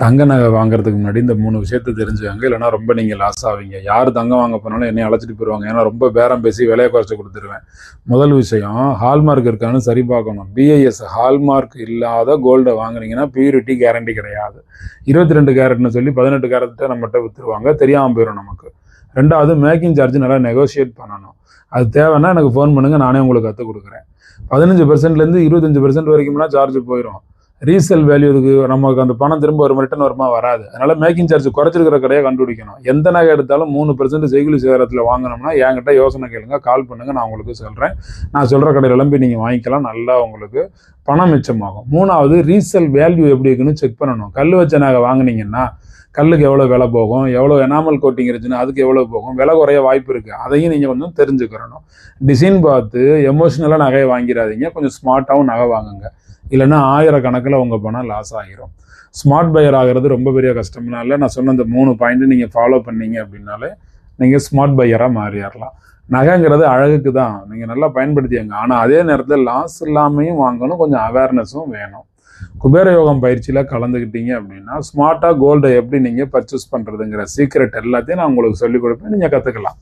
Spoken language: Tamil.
தங்க நகை வாங்குறதுக்கு முன்னாடி இந்த 3 விஷயத்த தெரிஞ்சுக்கங்க. இல்லைன்னா ரொம்ப நீங்க லாஸ் ஆவீங்க. யார் தங்கம் வாங்க போனாலும் என்னைய அழைச்சிட்டு போயிருவாங்க. ஏன்னா ரொம்ப பேரம் பேசி விலையை குறைச்சு கொடுத்துருவேன். முதல் விஷயம் ஹால்மார்க் இருக்கான்னு சரி பார்க்கணும். பிஐஎஸ் ஹால்மார்க் இல்லாத கோல்டை வாங்குனீங்கன்னா பியூரிட்டி கேரண்டி கிடையாது. 22 கேரட்னு சொல்லி 18 கேரட்டை நம்மகிட்ட விற்றுருவாங்க. தெரியாமல் போயிடும் நமக்கு. ரெண்டாவது மேக்கிங் சார்ஜ் நல்லா நெகோஷியேட் பண்ணணும். அது தேவைன்னா எனக்கு ஃபோன் பண்ணுங்க, நானே உங்களுக்கு கற்றுக் கொடுக்குறேன். 15% 25% வரைக்கும்லாம் சார்ஜ் போயிடும். ரீசேல் வேல்யூ இதுக்கு நமக்கு அந்த பணம் திரும்ப ஒரு ரிட்டர்ன் வருமா வராது. அதனால மேக்கிங் சார்ஜ் குறைச்சிருக்கிற கடையை கண்டுபிடிக்கணும். எந்த நகை எடுத்தாலும் 3% செய்குலி சேதாரத்தில் வாங்கினோம்னா என்கிட்ட யோசனை கேளுங்க, கால் பண்ணுங்க, நான் உங்களுக்கு சொல்கிறேன். நான் சொல்கிற கடையில போய் நீங்கள் வாங்கிக்கலாம். நல்லா உங்களுக்கு பணம் மிச்சமாகும். 3வது ரீசேல் வேல்யூ எப்படி இருக்குன்னு செக் பண்ணணும். கல் வச்ச நகை வாங்கினீங்கன்னா கல்லுக்கு எவ்வளோ விலை போகும், எவ்வளோ எனாமல் கோட்டிங் இருந்துச்சுன்னா அதுக்கு எவ்வளோ போகும், விலை குறைய வாய்ப்பு இருக்குது. அதையும் நீங்கள் கொஞ்சம் தெரிஞ்சுக்கிறணும். டிசைன் பார்த்து எமோஷ்னலாக நகையை வாங்கிடாதீங்க. கொஞ்சம் ஸ்மார்ட்டாகவும் நகை வாங்குங்க. இல்லைன்னா 1000 கணக்கில் உங்கள் பணம் லாஸ் ஆகிரும். ஸ்மார்ட் பையர் ஆகிறது ரொம்ப பெரிய கஷ்டம்னால நான் சொன்ன இந்த 3 பாயிண்ட் நீங்கள் ஃபாலோ பண்ணீங்க அப்படின்னாலே நீங்கள் ஸ்மார்ட் பையராக மாறிடலாம். நகைங்கிறது அழகுக்கு தான், நீங்கள் நல்லா பயன்படுத்தியாங்க. ஆனால் அதே நேரத்தில் லாஸ் இல்லாமையும் வாங்கணும், கொஞ்சம் அவேர்னஸும் வேணும். குபேர யோகம் பயிற்சியில் கலந்துக்கிட்டீங்க அப்படின்னா ஸ்மார்ட்டாக கோல்டை எப்படி நீங்கள் பர்ச்சேஸ் பண்ணுறதுங்கிற சீக்ரெட் எல்லாத்தையும் நான் உங்களுக்கு சொல்லிக் கொடுப்பேன். நீங்கள் கற்றுக்கலாம்.